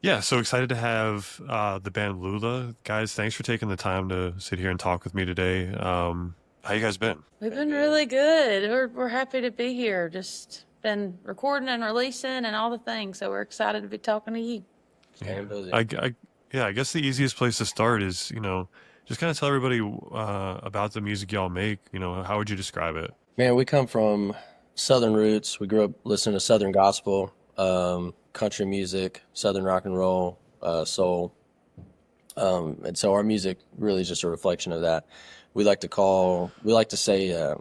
Yeah, so excited to have the band Lula. Guys, thanks for taking the time to sit here and talk with me today. How you guys been? We've been really good. We're happy to be here. Just been recording and releasing and all the things. So we're excited to be talking to you. Yeah. Staying busy. Yeah, I guess the easiest place to start is, just kind of tell everybody about the music y'all make. How would you describe it? Man, we come from Southern roots. We grew up listening to Southern gospel, country music, Southern rock and roll, soul. And so our music really is just a reflection of that. We like to say,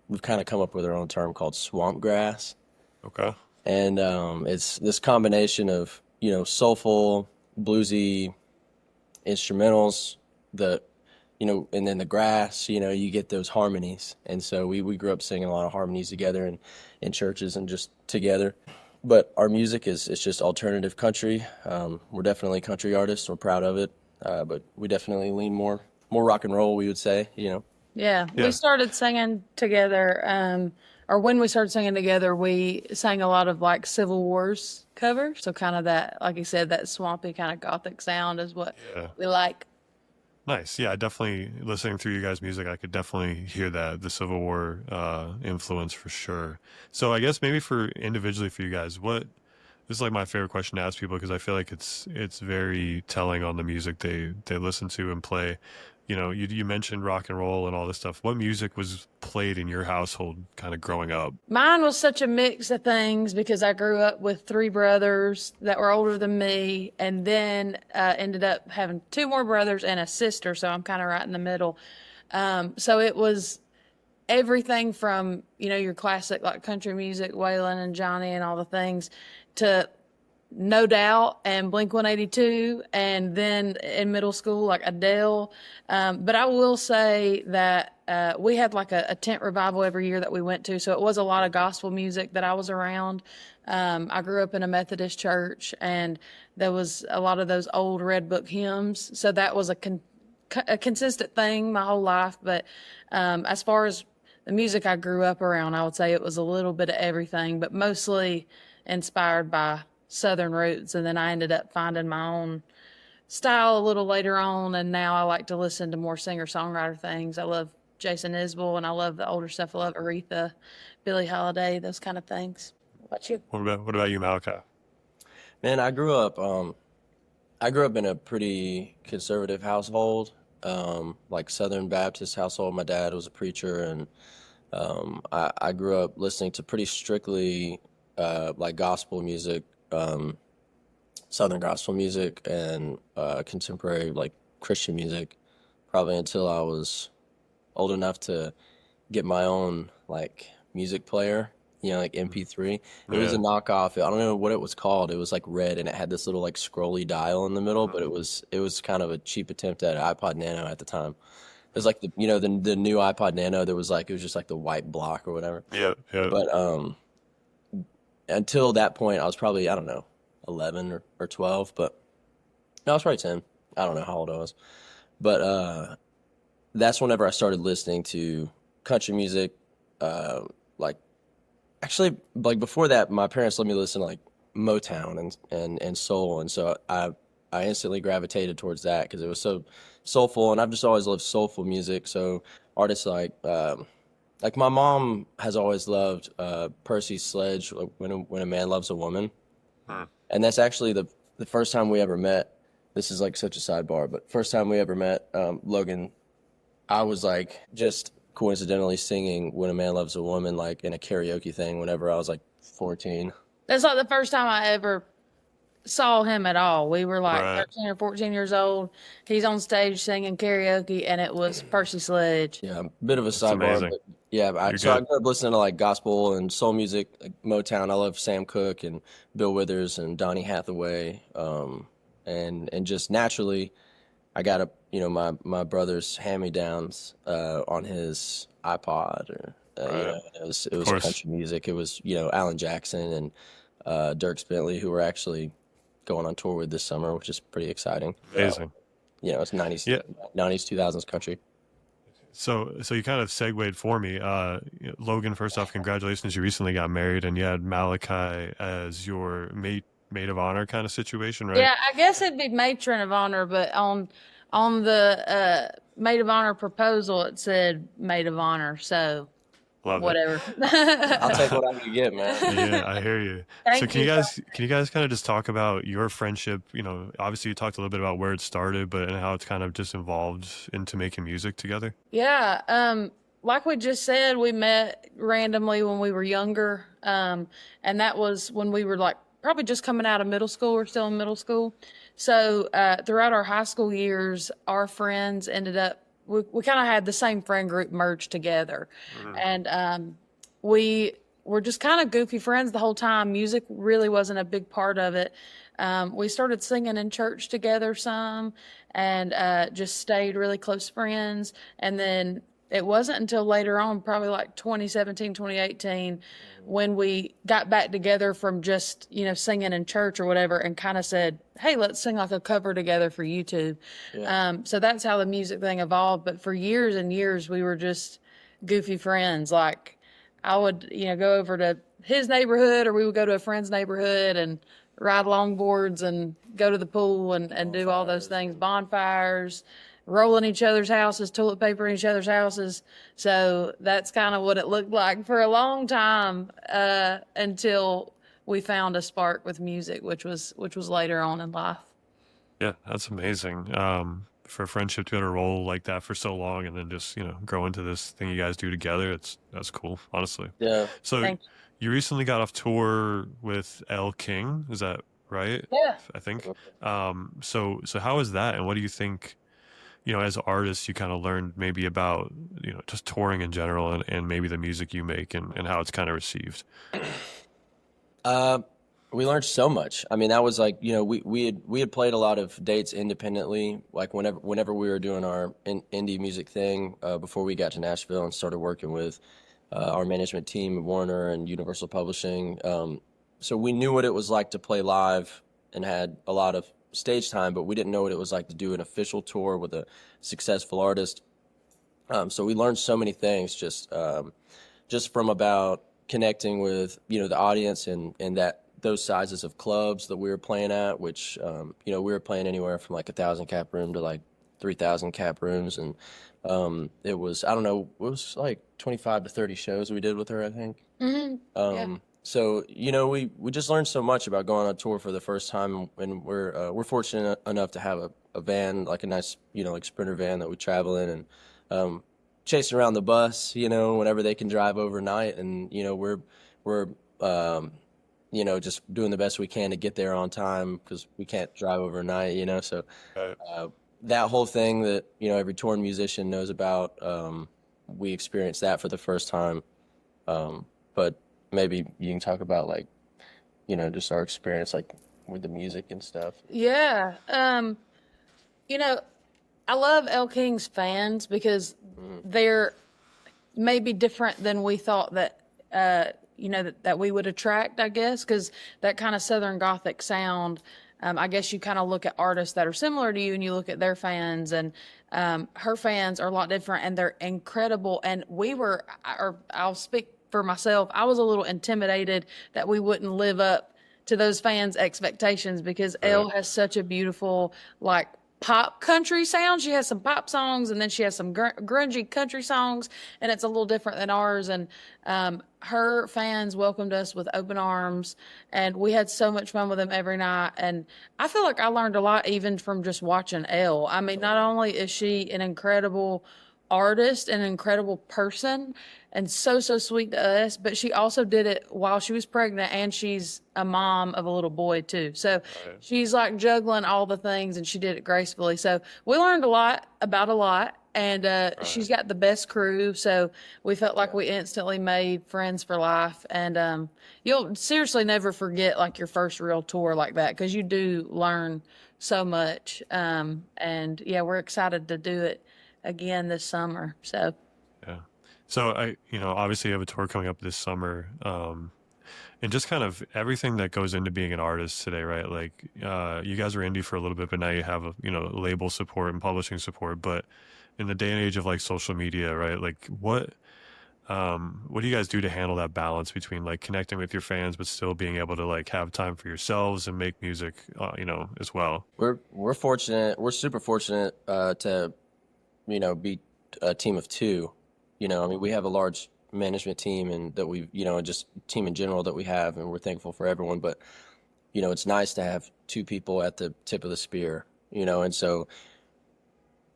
we've kind of come up with our own term called swamp grass. Okay. And it's this combination of, soulful, bluesy instrumentals, the and then the grass, you get those harmonies. And so we grew up singing a lot of harmonies together and in churches and just together. But our music is just alternative country. We're definitely country artists. We're proud of it. But we definitely lean more rock and roll, we would say. Yeah, we Yeah. started singing together. Or when we started singing together, we sang a lot of like Civil Wars covers. So kind of that, like you said, that swampy kind of gothic sound is what Yeah. we like. Nice. Yeah, definitely listening through you guys' music, I could definitely hear that the Civil War influence for sure. So I guess maybe for individually for you guys, this is like my favorite question to ask people because I feel like it's very telling on the music they listen to and play. You mentioned rock and roll and all this stuff. What music was played in your household kind of growing up? Mine was such a mix of things because I grew up with three brothers that were older than me, and then ended up having two more brothers and a sister. So I'm kind of right in the middle. So it was everything from your classic like country music, Waylon and Johnny and all the things, to No Doubt and Blink 182, and then in middle school like Adele. But I will say that we had like a tent revival every year that we went to, so it was a lot of gospel music that I was around. I grew up in a Methodist church, and there was a lot of those old Red Book hymns, so that was a consistent thing my whole life. But as far as the music I grew up around, I would say it was a little bit of everything, but mostly inspired by Southern roots. And then I ended up finding my own style a little later on. And now I like to listen to more singer songwriter things. I love Jason Isbell, and I love the older stuff. I love Aretha, Billie Holiday, those kind of things. What about you? What about you, Malachi? Man, I grew up in a pretty conservative household, like Southern Baptist household. My dad was a preacher, and I grew up listening to pretty strictly like gospel music, um, Southern gospel music, and contemporary like Christian music, probably until I was old enough to get my own like music player, like MP3. It was a Yeah. knockoff. I don't know what it was called. It was like red and it had this little like scrolly dial in the middle, but it was kind of a cheap attempt at an iPod Nano at the time. It was like the new iPod Nano. There was like it was just like the white block or whatever. Yeah. Yeah. But until that point, I was probably I don't know 11 or 12, but no, I was probably 10. I don't know how old I was, but that's whenever I started listening to country music. Like actually, like before that, my parents let me listen to like Motown and soul, and so I instantly gravitated towards that because it was so soulful, and I've just always loved soulful music. So artists like my mom has always loved Percy Sledge, like when a man loves a woman, Hmm. and that's actually the first time we ever met. This is like such a sidebar, but first time we ever met, Logan, I was like just coincidentally singing "When a Man Loves a Woman" like in a karaoke thing whenever I was like 14. That's like the first time I ever saw him at all. We were like Right. 13 or 14 years old. He's on stage singing karaoke, and it was Percy Sledge. Yeah, bit of a That's sidebar, amazing. but yeah, You're so I good. grew up listening to like gospel and soul music, like Motown. I love Sam Cooke and Bill Withers and Donny Hathaway, and just naturally, I got my brother's hand-me-downs on his iPod, or Right. it Of was course. country music. It was Alan Jackson and Dirk Bentley, who were actually going on tour with this summer, which is pretty exciting. Amazing. It's 90s, Yeah. 2000s country. So you kind of segued for me. Logan, first off, congratulations. You recently got married and you had Malachi as your mate maid of honor kind of situation, right? Yeah, I guess it'd be matron of honor, but on the maid of honor proposal, it said maid of honor. So Love it. whatever. I'll take what I can get, man. Yeah, I hear you. So Thank you. can you guys kind of just talk about your friendship? You know, obviously you talked a little bit about where it started, but and how it's kind of just evolved into making music together. Yeah, like we just said, we met randomly when we were younger, and that was when we were like probably just coming out of middle school or still in middle school. So throughout our high school years, our friends ended up we kind of had the same friend group merged together, and we were just kind of goofy friends the whole time. Music really wasn't a big part of it. We started singing in church together some and just stayed really close friends. And then it wasn't until later on, probably like 2017, 2018, when we got back together from just, singing in church or whatever and kind of said, hey, let's sing like a cover together for YouTube. Yeah. So that's how the music thing evolved. But for years and years, we were just goofy friends. Like I would, go over to his neighborhood or we would go to a friend's neighborhood and ride longboards and go to the pool and do all those things, bonfires, roll in each other's houses, toilet paper in each other's houses. So that's kind of what it looked like for a long time until we found a spark with music, which was later on in life. Yeah, that's amazing. For a friendship to be able to roll like that for so long and then just, grow into this thing you guys do together, that's cool, honestly. Yeah. So Thank you recently got off tour with Elle King, is that right? you. Yeah. I think. So how is that, and what do you think, as artists you kind of learned maybe about, just touring in general and maybe the music you make and how it's kind of received? We learned so much. I mean, that was like, we had played a lot of dates independently, like whenever we were doing our indie music thing, before we got to Nashville and started working with our management team at Warner and Universal Publishing. So we knew what it was like to play live and had a lot of stage time, but we didn't know what it was like to do an official tour with a successful artist. So we learned so many things just from about connecting with, the audience and those sizes of clubs that we were playing at, which, we were playing anywhere from like 1,000 cap room to like 3,000 cap rooms. And it was, I don't know, it was like 25 to 30 shows we did with her, I think. Yeah. So, we just learned so much about going on tour for the first time, and we're fortunate enough to have a van, like a nice, like Sprinter van that we travel in, and chasing around the bus, whenever they can drive overnight, and we're just doing the best we can to get there on time because we can't drive overnight, so Right. that whole thing that every touring musician knows about, we experienced that for the first time, but maybe you can talk about like just our experience like with the music and stuff. Yeah. I love Elle King's fans because they're maybe different than we thought that that we would attract, I guess, because that kind of Southern Gothic sound. I guess you kind of look at artists that are similar to you and you look at their fans, and her fans are a lot different and they're incredible. And I'll speak for myself, I was a little intimidated that we wouldn't live up to those fans' expectations because Elle has such a beautiful, like, pop country sound. She has some pop songs and then she has some grungy country songs, and it's a little different than ours. And her fans welcomed us with open arms, and we had so much fun with them every night. And I feel like I learned a lot even from just watching Elle. I mean, not only is she an incredible artist, an incredible person, and so sweet to us, but she also did it while she was pregnant, and she's a mom of a little boy too. So she's like juggling all the things, and she did it gracefully. So we learned a lot about a lot, and she's got the best crew. So we felt like we instantly made friends for life. And you'll seriously never forget like your first real tour like that, because you do learn so much. And yeah, we're excited to do it again this summer. So Yeah. So obviously you have a tour coming up this summer, and just kind of everything that goes into being an artist today, right? Like, you guys were indie for a little bit, but now you have label support and publishing support. But in the day and age of like social media, right? Like, what what do you guys do to handle that balance between like connecting with your fans but still being able to like have time for yourselves and make music, as well? We're fortunate. We're super fortunate to be a team of two. I mean, we have a large management team and that we just team in general that we have, and we're thankful for everyone. But it's nice to have two people at the tip of the spear. And so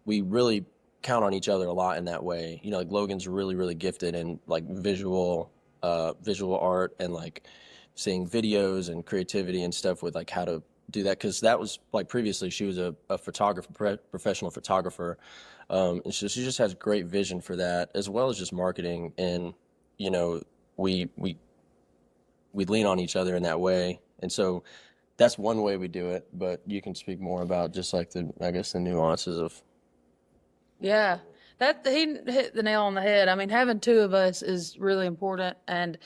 we really count on each other a lot in that way. Like Logan's really, really gifted in like visual art and like seeing videos and creativity and stuff with like how to do that. Cause that was like previously she was a photographer, professional photographer. And so she just has great vision for that as well as just marketing. And, we lean on each other in that way. And so that's one way we do it, but you can speak more about just like the nuances of. Yeah, that he hit the nail on the head. I mean, having two of us is really important, and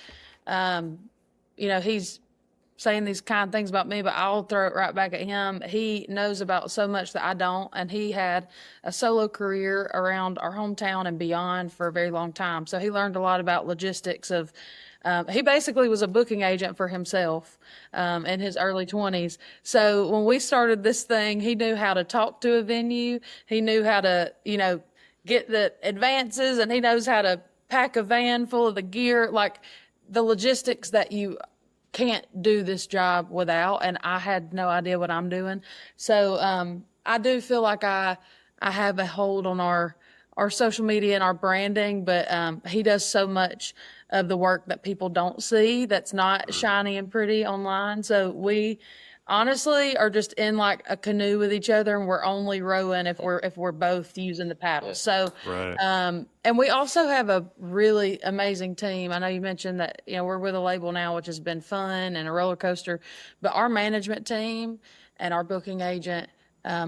he's saying these kind things about me, but I'll throw it right back at him. He knows about so much that I don't, and he had a solo career around our hometown and beyond for a very long time. So he learned a lot about logistics of. He basically was a booking agent for himself in his early 20s. So when we started this thing, he knew how to talk to a venue. He knew how to, get the advances, and he knows how to pack a van full of the gear, like the logistics that you can't do this job without. And I had no idea what I'm doing. So I do feel like I have a hold on our social media and our branding, but he does so much of the work that people don't see that's not shiny and pretty online. So we honestly are just in like a canoe with each other, and we're only rowing if we're both using the paddle. So Right. and we also have a really amazing team. I know you mentioned that we're with a label now, which has been fun and a roller coaster, but our management team and our booking agent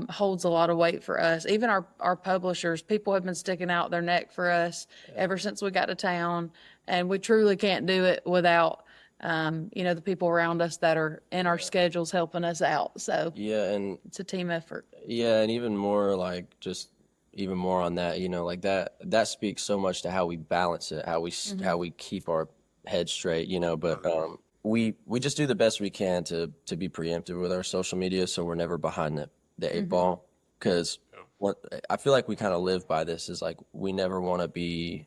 holds a lot of weight for us. Even our publishers, people have been sticking out their neck for us ever since we got to town, and we truly can't do it without the people around us that are in our schedules helping us out. So Yeah, and it's a team effort. yeah, and even more like just even more on that, like that speaks so much to how we balance it, how we keep our head straight, but we just do the best we can to be preemptive with our social media, so we're never behind the eight ball. Because what I feel like we kind of live by this is like we never want to be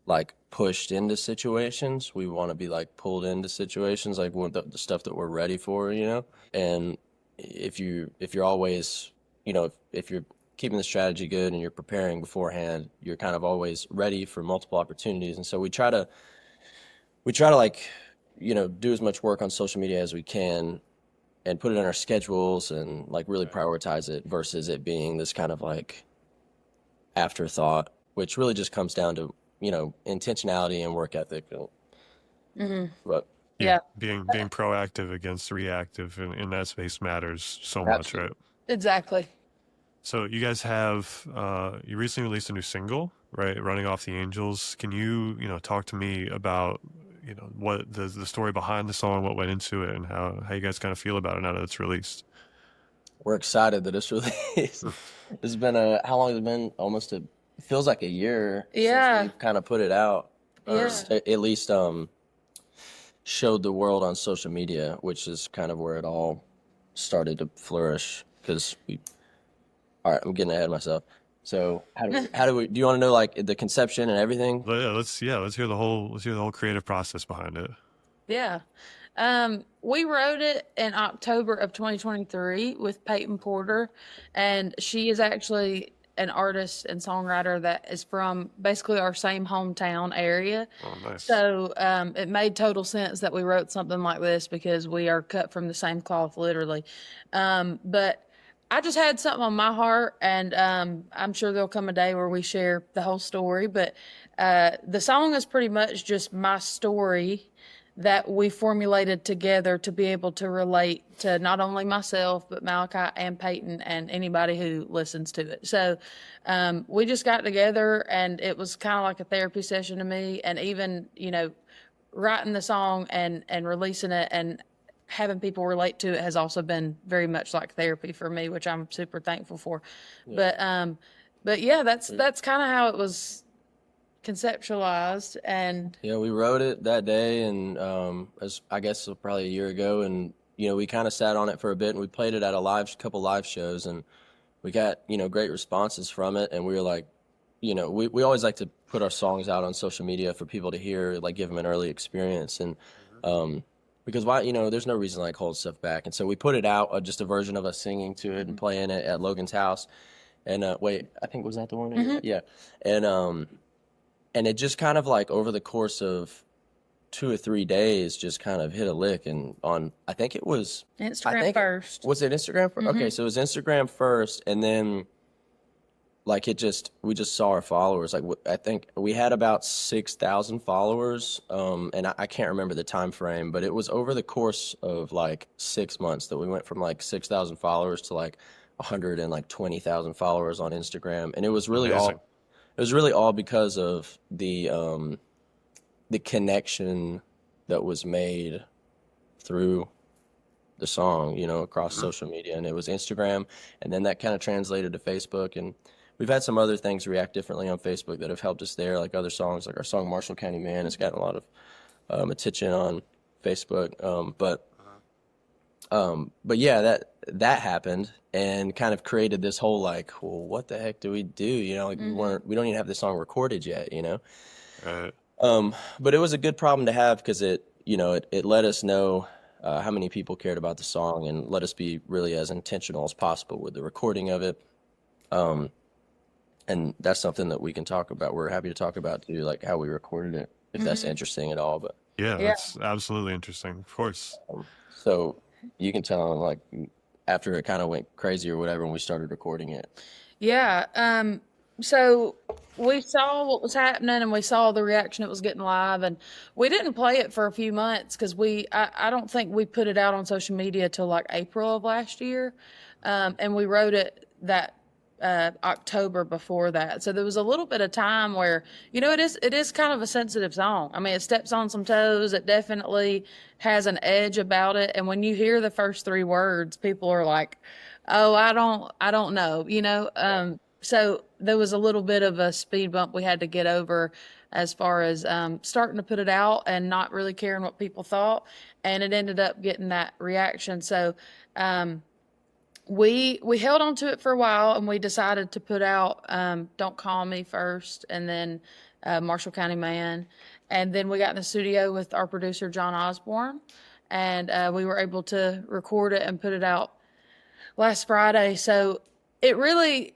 like pushed into situations. We want to be like pulled into situations, like the stuff that we're ready for, And if you're always, if you're keeping the strategy good and you're preparing beforehand, you're kind of always ready for multiple opportunities. And so we try to like, do as much work on social media as we can and put it in our schedules and like really prioritize it versus it being this kind of like afterthought, which really just comes down to intentionality and work ethic. But Yeah, being proactive against reactive in that space matters so much, right? exactly. So you guys have you recently released a new single, right? Running Off the Angels. Can you talk to me about what the story behind the song, what went into it, and how you guys kind of feel about it now that it's released? we're excited that it's released. It's been how long has it been? It feels like a year Yeah. since we've kind of put it out. Or Yeah. at least showed the world on social media, which is kind of where it all started to flourish. All right, I'm getting ahead of myself. So do you want to know like the conception and everything? Let's hear the whole creative process behind it. Yeah. We wrote it in October of 2023 with Peyton Porter, and she is actually an artist and songwriter that is from basically our same hometown area. Oh, nice. So it made total sense that we wrote something like this because we are cut from the same cloth, literally. But I just had something on my heart, and I'm sure there'll come a day where we share the whole story. But the song is pretty much just my story that we formulated together to be able to relate to not only myself, but Malachi and Peyton and anybody who listens to it. So we just got together, and it was kind of like a therapy session to me. And even, writing the song and releasing it and having people relate to it has also been very much like therapy for me, which I'm super thankful for. Yeah. But yeah, that's kind of how it was conceptualized, and Yeah, we wrote it that day, and as I guess probably a year ago, and we kind of sat on it for a bit, and we played it at a couple live shows, and we got great responses from it, and we were like, we always like to put our songs out on social media for people to hear, like give them an early experience, and because why there's no reason to like hold stuff back, and so we put it out, just a version of us singing to it and playing it at Logan's house, and wait, I think was that the one? Yeah, and it just kind of like over the course of 2 or 3 days just kind of hit a lick, and I think it was Instagram first. Was it Instagram first? Okay, so it was Instagram first, and then like we just saw our followers. Like I think we had about 6,000 followers, and I can't remember the time frame, but it was over the course of like 6 months that we went from like 6,000 followers to like 120,000 followers on Instagram, and it was really Amazing. all because of the connection that was made through the song, across social media, and it was Instagram, and then that kind of translated to Facebook, and we've had some other things react differently on Facebook that have helped us there, like other songs, like our song Marshall County Man has gotten a lot of attention on Facebook, but yeah, that happened and kind of created this whole like, well, what the heck do we do? Like we don't even have this song recorded yet, Right. But it was a good problem to have because it let us know how many people cared about the song and let us be really as intentional as possible with the recording of it. And that's something that we can talk about. We're happy to talk about too, like how we recorded it, if that's interesting at all. But Yeah, Yeah. that's absolutely interesting. Of course. so you can tell like after it kind of went crazy or whatever when we started recording it. Yeah. So we saw what was happening and we saw the reaction it was getting live, and we didn't play it for a few months because I don't think we put it out on social media till like April of last year. And we wrote it that October before that. So there was a little bit of time where, it is kind of a sensitive song. I mean, it steps on some toes. It definitely has an edge about it. And when you hear the first three words, people are like, oh, I don't know. So there was a little bit of a speed bump we had to get over as far as starting to put it out and not really caring what people thought. And it ended up getting that reaction. So we held on to it for a while, and we decided to put out Don't Call Me first, and then Marshall County Man. And then we got in the studio with our producer, John Osborne, and we were able to record it and put it out last Friday. So it really,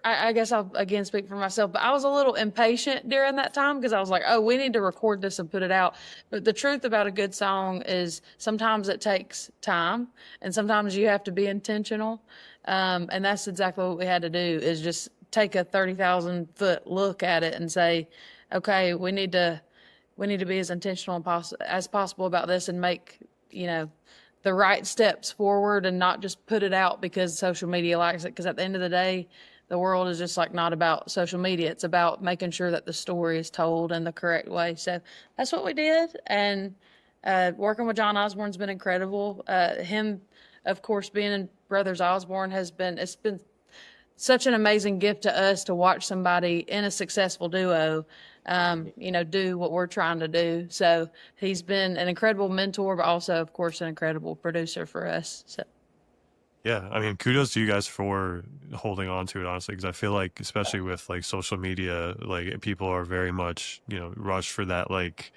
I guess I'll again speak for myself, but I was a little impatient during that time because I was like, oh, we need to record this and put it out. But the truth about a good song is sometimes it takes time and sometimes you have to be intentional. And that's exactly what we had to do, is just take a 30,000 foot look at it and say, okay, we need to be as intentional as possible about this and make, the right steps forward and not just put it out because social media likes it. Because at the end of the day, the world is just like not about social media. It's about making sure that the story is told in the correct way. So that's what we did. And working with John Osborne's been incredible. Him, of course, being in Brothers Osborne it's been such an amazing gift to us to watch somebody in a successful duo do what we're trying to do. So he's been an incredible mentor, but also, of course, an incredible producer for us. So Yeah, I mean, kudos to you guys for holding on to it, honestly, because I feel like, especially with like social media, like people are very much, rushed for that, like,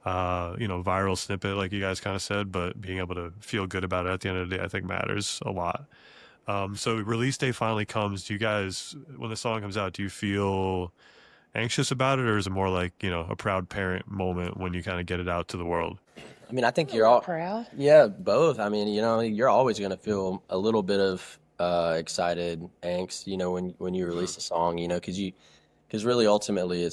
viral snippet, like you guys kind of said, but being able to feel good about it at the end of the day, I think matters a lot. So release day finally comes. Do you guys, when the song comes out, do you feel anxious about it, or is it more like, a proud parent moment when you kind of get it out to the world? I mean, I think you're all proud. Yeah, both. I mean, you're always going to feel a little bit of excited angst, when you release a song, because really ultimately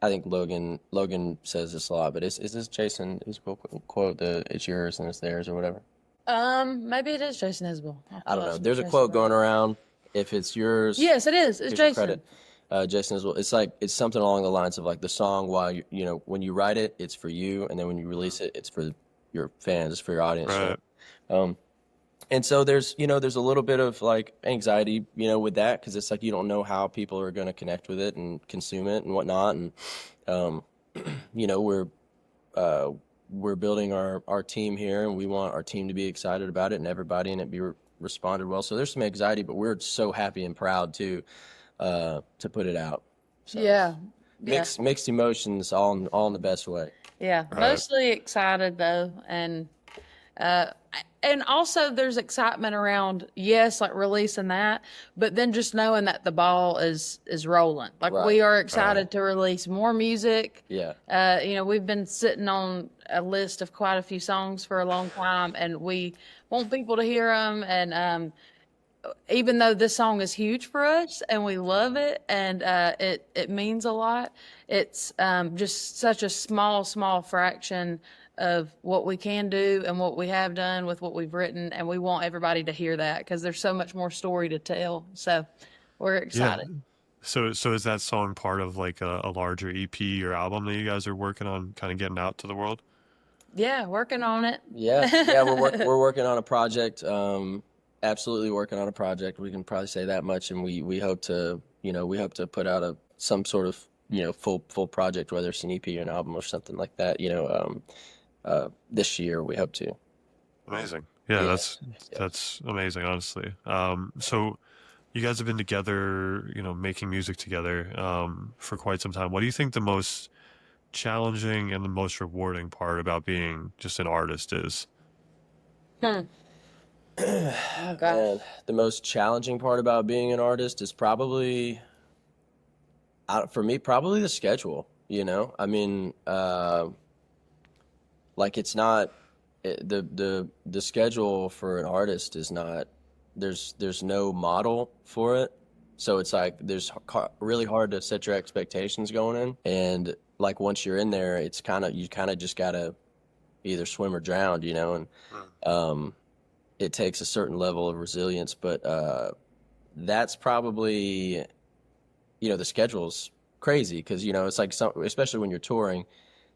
I think Logan says this a lot, but is this Jason, his quote, it's yours and it's theirs or whatever? Maybe it is Jason Isbell. I don't know. There's a quote going around. If it's yours, Yes, it is. It's here's your Jason. credit. Jason as well. It's something along the lines of like the song, while when you write it, it's for you, and then when you release it, it's for your fans, it's for your audience. Right. So, And so there's a little bit of like anxiety, with that, because it's like you don't know how people are going to connect with it and consume it and whatnot. And um, you know, uh, we're building our team here, and we want our team to be excited about it and everybody, and it be responded well. So there's some anxiety, but we're so happy and proud to put it out. So Yeah. Yeah. mixed emotions, all in the best way. Yeah. Right. Mostly excited though. Uh, and also there's excitement around, yes, like releasing that, but then just knowing that the ball is rolling. Like Right. we are excited to release more music. Yeah. We've been sitting on a list of quite a few songs for a long time, and we want people to hear them. And even though this song is huge for us and we love it and it means a lot, it's just such a small fraction of what we can do and what we have done with what we've written, and we want everybody to hear that because there's so much more story to tell. So we're Yeah. excited. So is that song part of like a larger EP or album that you guys are working on, kind of getting out to the world? Yeah, working on it. Yeah, we're working on a project. Absolutely working on a project. We can probably say that much, and we hope to put out some sort of full project, whether it's an EP or an album or something like that. This year we hope to. Amazing. Yeah, Yeah, that's amazing, honestly. So you guys have been together, making music together, for quite some time. What do you think the most challenging and the most rewarding part about being just an artist is? Hmm. Oh gosh. And the most challenging part about being an artist is probably, for me, probably the schedule. I mean, like it's not the schedule for an artist is not, there's no model for it, so it's like really hard to set your expectations going in, and like once you're in there, it's you kind of just gotta either swim or drown, and it takes a certain level of resilience, but that's probably, the schedule's crazy because it's like especially when you're touring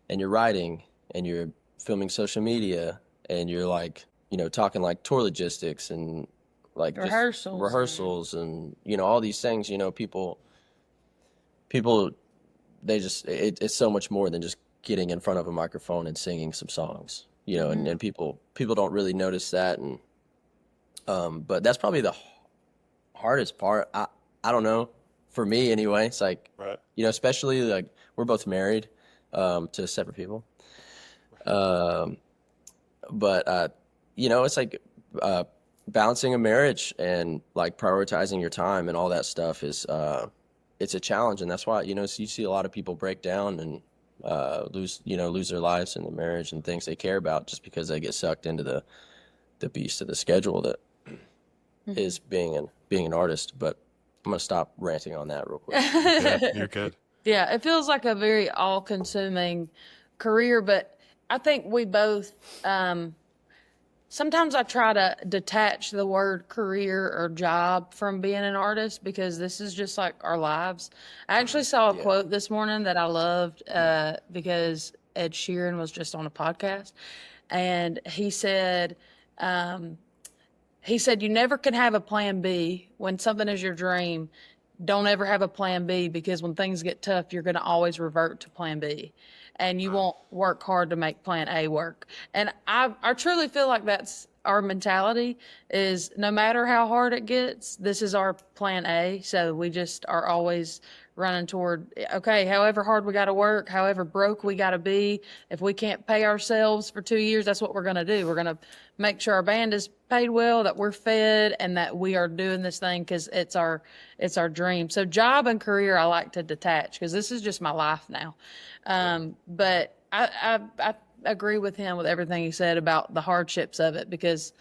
and you're writing and you're filming social media and you're like talking like tour logistics and like just Rehearsals. rehearsals and all these things. People they just it's so much more than just getting in front of a microphone and singing some songs, and people don't really notice that. And but that's probably the hardest part. I don't know, for me anyway. It's like, Right. especially like we're both married to separate people. But it's like balancing a marriage and like prioritizing your time and all that stuff is it's a challenge, and that's why you see a lot of people break down and lose their lives in the marriage and things they care about just because they get sucked into the beast of the schedule that is being an artist. But I'm gonna stop ranting on that real quick. Yeah, you're good. Yeah, it feels like a very all-consuming career, but I think we both, sometimes I try to detach the word career or job from being an artist because this is just like our lives. I actually saw a Yeah. quote this morning that I loved because Ed Sheeran was just on a podcast, and he said, you never can have a plan B. When something is your dream, don't ever have a plan B because when things get tough, you're going to always revert to plan B. And you won't work hard to make plan A work. And I truly feel like that's our mentality is no matter how hard it gets, this is our plan A. So we just are always running toward, okay, however hard we got to work, however broke we got to be. If we can't pay ourselves for 2 years, that's what we're going to do. We're going to make sure our band is paid well, that we're fed, and that we are doing this thing because it's our dream. So job and career, I like to detach because this is just my life now. But I agree with him with everything he said about the hardships of it because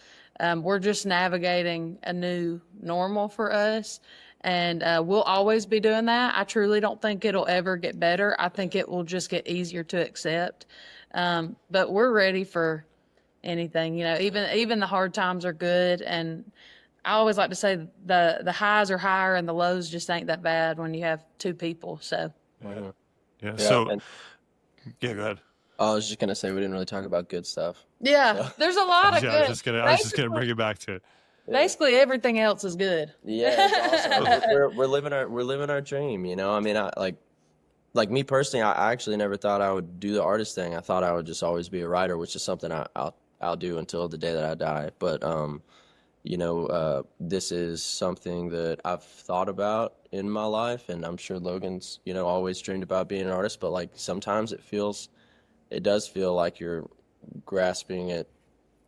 we're just navigating a new normal for us. And we'll always be doing that. I truly don't think it'll ever get better. I think it will just get easier to accept. But we're ready for anything. Even the hard times are good. And I always like to say the highs are higher and the lows just ain't that bad when you have two people. So Yeah. Yeah, So and yeah, go ahead. I was just gonna say we didn't really talk about good stuff. Yeah, So there's a lot of Yeah, I was good. just gonna Basically, bring it back to it. yeah, basically everything else is good. yeah, it's awesome. We're living our dream. You know, I mean, I like me personally, I actually never thought I would do the artist thing. I thought I would just always be a writer, which is something I'll do until the day that I die. But this is something that I've thought about in my life, and I'm sure Logan's, always dreamed about being an artist. But like sometimes it does feel like you're grasping at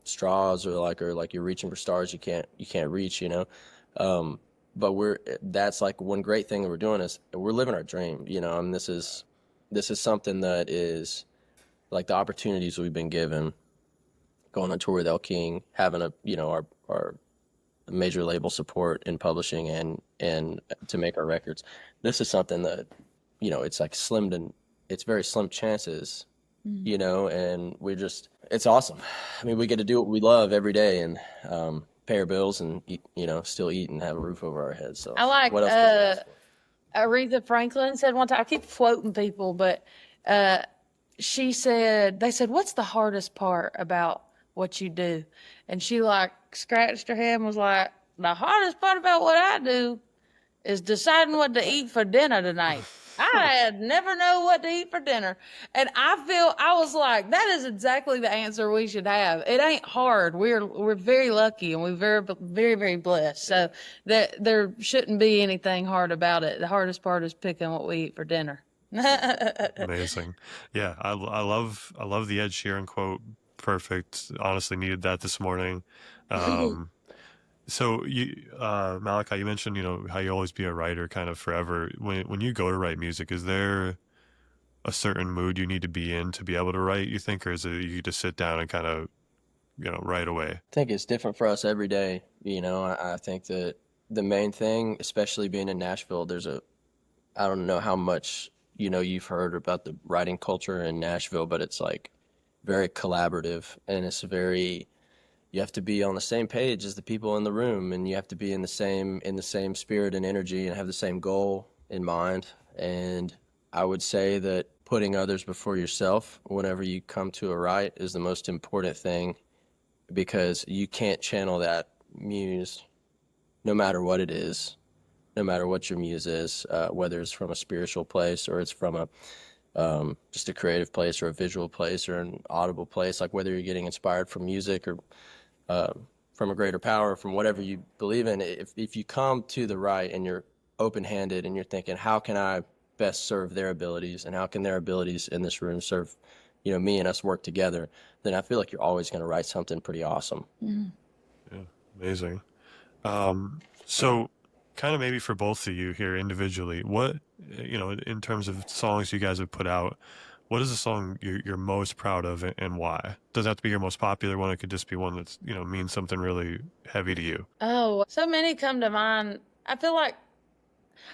straws, or like you're reaching for stars you can't reach. But that's like one great thing that we're doing is we're living our dream. And this is something that is like the opportunities we've been given, going on tour with Elle King, having our major label support in publishing and to make our records. This is something that, it's like it's very slim chances, and it's awesome. I mean, we get to do what we love every day and pay our bills and eat, still eat and have a roof over our heads. So I like what else could you ask for? Aretha Franklin said one time, I keep quoting people, but they said, what's the hardest part about what you do? And she like scratched her head and was like, the hardest part about what I do is deciding what to eat for dinner tonight. I never know what to eat for dinner. And I was like, that is exactly the answer we should have. It ain't hard. We're very lucky and we're very, very, very blessed. So there shouldn't be anything hard about it. The hardest part is picking what we eat for dinner. Amazing. Yeah, I love the Ed Sheeran quote. Perfect. Honestly, needed that this morning. So Malachi, you mentioned, how you always be a writer kind of forever. When you go to write music, is there a certain mood you need to be in to be able to write, you think, or is it you just sit down and kind of, right away? I think it's different for us every day. I think that the main thing, especially being in Nashville, I don't know how much, you've heard about the writing culture in Nashville, but it's like very collaborative, and you have to be on the same page as the people in the room, and you have to be in the same spirit and energy and have the same goal in mind. And I would say that putting others before yourself whenever you come to a write is the most important thing, because you can't channel that muse no matter what it is, no matter what your muse is, whether it's from a spiritual place or it's from just a creative place or a visual place or an audible place, like whether you're getting inspired from music or from a greater power, from whatever you believe in. If you come to the right and you're open-handed and you're thinking, how can I best serve their abilities and how can their abilities in this room serve, me and us work together, then I feel like you're always going to write something pretty awesome. Yeah, amazing. So kind of maybe for both of you here individually, what, in terms of songs you guys have put out, what is the song you're most proud of and why? Doesn't have to be your most popular one. It could just be one that's, means something really heavy to you. Oh, so many come to mind. I feel like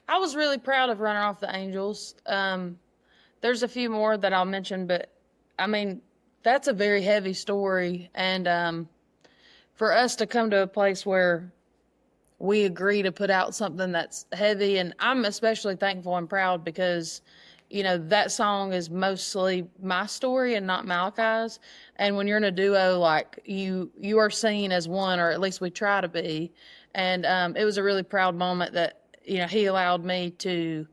I was really proud of Runner Off the Angels. There's a few more that I'll mention, but I mean, that's a very heavy story. And for us to come to a place where we agree to put out something that's heavy, and I'm especially thankful and proud because that song is mostly my story and not Malachi's. And when you're in a duo, like you are seen as one, or at least we try to be. And it was a really proud moment that, he allowed me to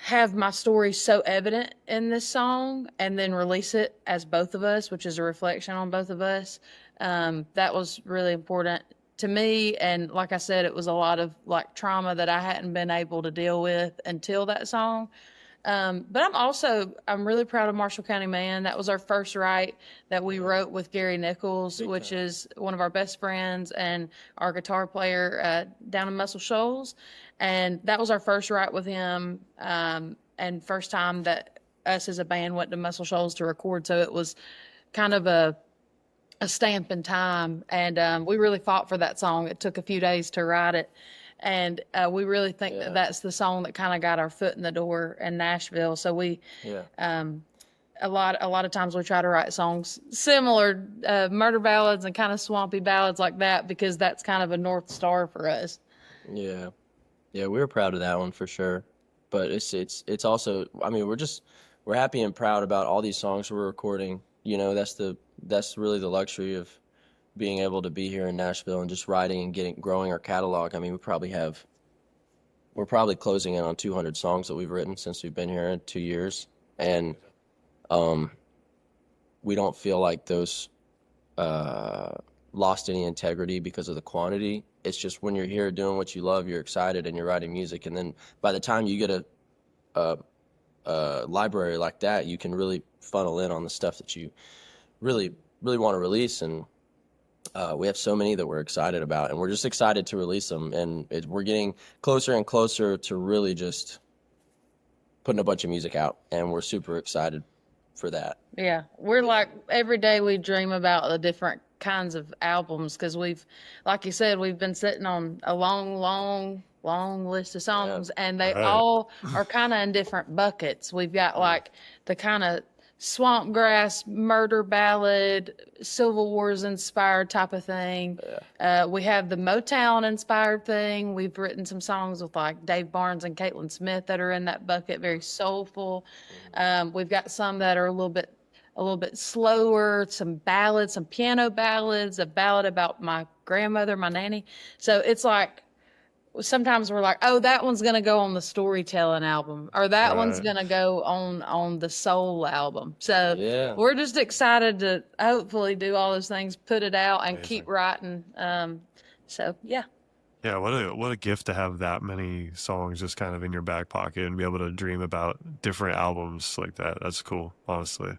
have my story so evident in this song and then release it as both of us, which is a reflection on both of us. That was really important to me. And like I said, it was a lot of like trauma that I hadn't been able to deal with until that song. But I'm really proud of Marshall County Man. That was our first write that we wrote with Gary Nichols, which is one of our best friends and our guitar player down in Muscle Shoals. And that was our first write with him, and first time that us as a band went to Muscle Shoals to record. So it was kind of a stamp in time. And we really fought for that song. It took a few days to write it. And we really think that that's the song that kind of got our foot in the door in Nashville. So we, a lot of times we try to write songs similar, murder ballads and kind of swampy ballads like that, because that's kind of a North Star for us. Yeah, we were proud of that one for sure. But it's also, I mean, we're we're happy and proud about all these songs we're recording. You know, that's really the luxury of being able to be here in Nashville and just writing and growing our catalog. I mean, we're probably closing in on 200 songs that we've written since we've been here in 2 years, and we don't feel like those lost any integrity because of the quantity. It's just when you're here doing what you love, you're excited and you're writing music, and then by the time you get a library like that, you can really funnel in on the stuff that you really want to release. And we have so many that we're excited about, and we're just excited to release them. And we're getting closer and closer to really just putting a bunch of music out, and we're super excited for that. Yeah, we're like every day we dream about the different kinds of albums because like you said, we've been sitting on a long list of songs, and they all are kind of in different buckets. We've got like the kind of swamp grass, murder ballad, Civil Wars inspired type of thing. We have the Motown inspired thing. We've written some songs with like Dave Barnes and Caitlin Smith that are in that bucket, very soulful. We've got some that are a little bit slower, some ballads, some piano ballads, a ballad about my grandmother, my nanny. So it's like, sometimes we're like, oh, that one's going to go on the storytelling album, or that one's going to go on the soul album. So we're just excited to hopefully do all those things, put it out, and keep writing. So yeah. Yeah, what a gift to have that many songs just kind of in your back pocket and be able to dream about different albums like that. That's cool, honestly.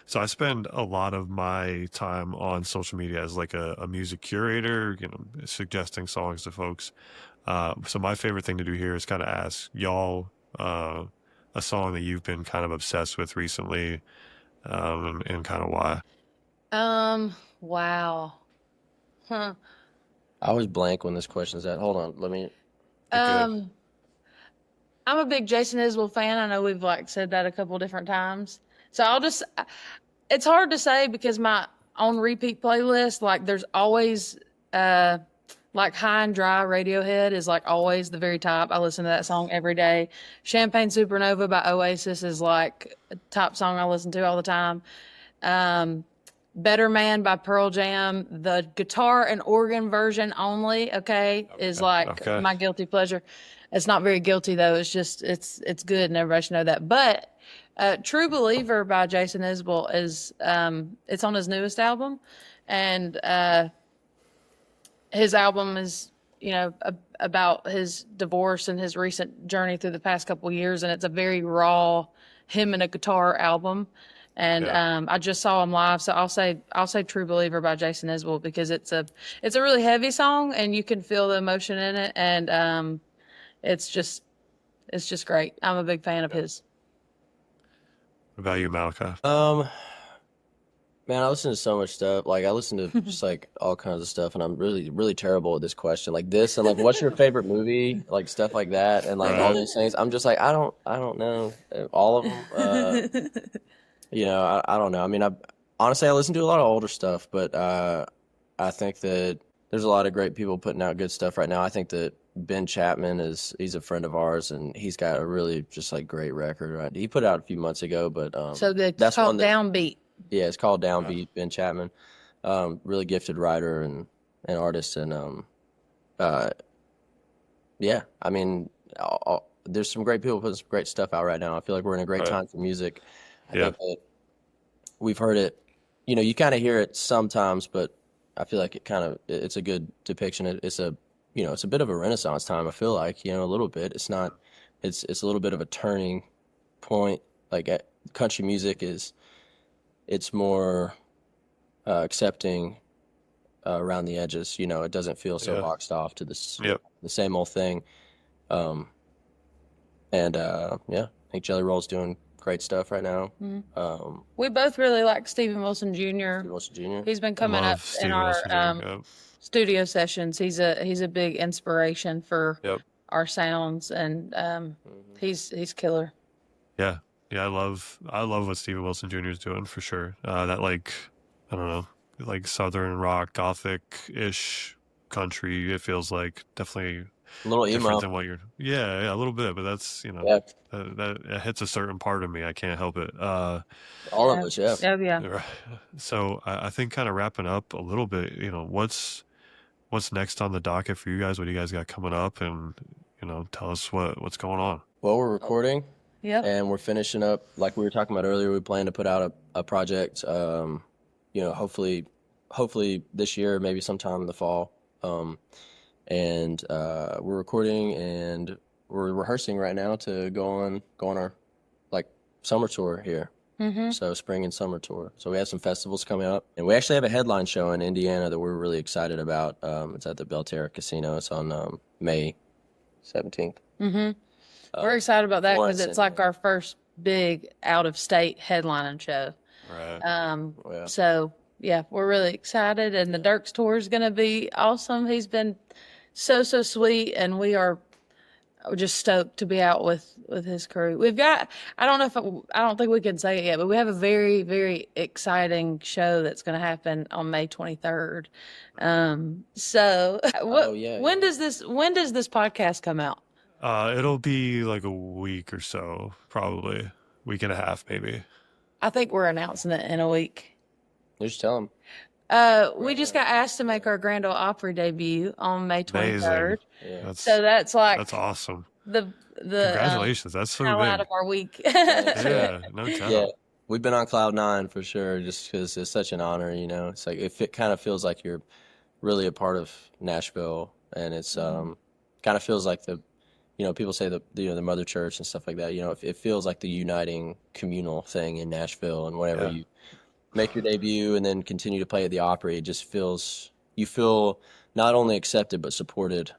So I spend a lot of my time on social media as like a music curator, suggesting songs to folks. So my favorite thing to do here is kind of ask y'all a song that you've been kind of obsessed with recently, and kind of why. Wow. Huh. I always blank when this question's at. Hold on, let me. I'm a big Jason Isbell fan. I know we've like said that a couple different times. So it's hard to say because my on repeat playlist, like there's always, like High and Dry Radiohead is like always the very top. I listen to that song every day. Champagne Supernova by Oasis is like a top song I listen to all the time. Better Man by Pearl Jam, the guitar and organ version only, is like my guilty pleasure. It's not very guilty though. It's just, it's good and everybody should know that. But True Believer by Jason Isbell is, it's on his newest album. And his album is, about his divorce and his recent journey through the past couple of years. And it's a very raw him and a guitar album. And I just saw him live, so I'll say True Believer by Jason Isbell because it's a really heavy song and you can feel the emotion in it, and it's just great. I'm a big fan of his. What about you, Malachi? Man, I listen to so much stuff. Like I listen to just like all kinds of stuff, and I'm really, really terrible at this question. Like this, and like, what's your favorite movie? Like stuff like that, and like all these things. I'm just like, I don't know all of them. I don't know. I mean, honestly, I listen to a lot of older stuff, but I think that there's a lot of great people putting out good stuff right now. I think that Ben Chapman he's a friend of ours, and he's got a really just like great record. Right, he put out a few months ago, but so that's called Downbeat. Yeah, it's called Downbeat. Ben Chapman, really gifted writer and artist, and yeah, I mean, there's some great people putting some great stuff out right now. I feel like we're in a great time for music. I think that we've heard it, you kind of hear it sometimes, but I feel like it's a good depiction. It's a bit of a renaissance time. I feel like, a little bit. It's not, it's a little bit of a turning point. Like country music it's more accepting around the edges. It doesn't feel so boxed off to the same old thing. I think Jelly Roll's doing great stuff right now. Mm-hmm. We both really like Stephen Wilson Jr. He's been coming up in our studio sessions. He's a big inspiration for our sounds, and he's killer. Yeah, I love what Stephen Wilson Jr. is doing for sure. That like, I don't know, like southern rock, gothic-ish country. It feels like definitely A little different emo. than what you're. Yeah, a little bit, but that's Yeah, that hits a certain part of me. I can't help it. all of Yeah. us. Yeah. Oh, yeah. Right. So I think kind of wrapping up a little bit. What's next on the docket for you guys? What do you guys got coming up? And tell us what's going on. Well, we're recording Yep. and we're finishing up. Like we were talking about earlier, we plan to put out a project. Hopefully this year, maybe sometime in the fall. And we're recording and we're rehearsing right now to go on our like summer tour here. So spring and summer tour. So we have some festivals coming up, and we actually have a headline show in Indiana that we're really excited about. It's at the Belterra Casino. It's on May 17th. We're excited about that because once it's like our first big out of state headlining show. Right. Yeah. So yeah, we're really excited, and the Dirks tour is going to be awesome. He's been so sweet, and we're just stoked to be out with his crew. We've got, I don't think we can say it yet, but we have a very, very exciting show that's going to happen on May 23rd. When does this podcast come out? It'll be like a week or so, probably week and a half, maybe. I think we're announcing it in a week. Just tell them. We just got asked to make our Grand Ole Opry debut on May 23rd. Amazing. So that's awesome. the Congratulations. That's so highlight big. of our week. Yeah, no doubt. Yeah, we've been on cloud nine for sure, just because it's such an honor. It's like it kind of feels like you're really a part of Nashville, and it's kind of feels like people say the mother church and stuff like that. It feels like the uniting communal thing in Nashville, and whenever you make your debut and then continue to play at the Opry, it just you feel not only accepted but supported.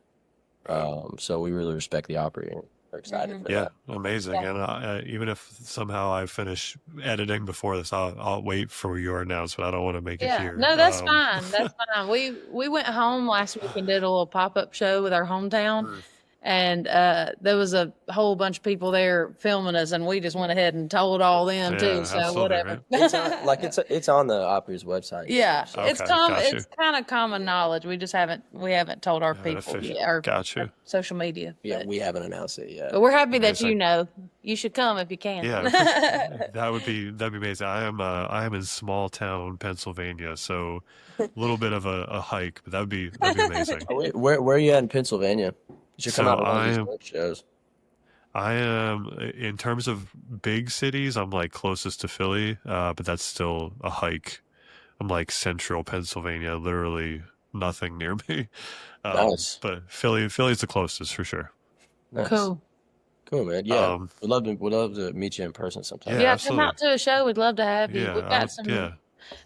So we really respect the Opry and are excited for that. Amazing. And even if somehow I finish editing before this, I'll wait for your announcement. I don't want to make it here. No, that's fine. That's fine. We went home last week and did a little pop-up show with our hometown. And there was a whole bunch of people there filming us, and we just went ahead and told all them too. So whatever. Right? It's on the Opry's website. Yeah, Okay, it's kind of common knowledge. We just haven't told our people yet, our social media. Yeah, we haven't announced it yet. But we're happy that you should come if you can. Yeah, that'd be amazing. I am in small town Pennsylvania, so a little bit of a hike, but that'd be amazing. Where are you at in Pennsylvania? You should come out to one of these web shows. I am, in terms of big cities, I'm like closest to Philly, but that's still a hike. I'm like central Pennsylvania, literally nothing near me. Nice. But Philly's the closest for sure. Nice. Cool, man. Yeah, we'd love to meet you in person sometime. Yeah, come out to a show. We'd love to have you. Yeah, We've got some.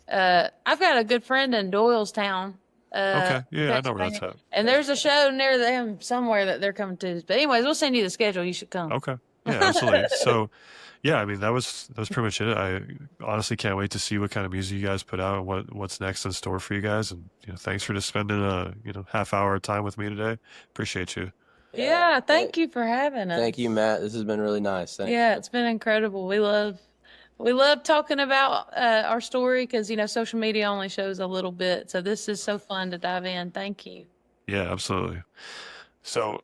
I've got a good friend in Doylestown. Okay. Yeah, I know where that's at. And there's a show near them somewhere that they're coming to. But anyways, we'll send you the schedule. You should come. Okay. Yeah, absolutely. So, yeah, I mean, that was pretty much it. I honestly can't wait to see what kind of music you guys put out and what's next in store for you guys. And thanks for just spending a half hour of time with me today. Appreciate you. Yeah, thank you for having us. Thank you, Matt. This has been really nice. Thanks. Yeah, it's been incredible. We love talking about our story because, social media only shows a little bit. So this is so fun to dive in. Thank you. Yeah, absolutely. So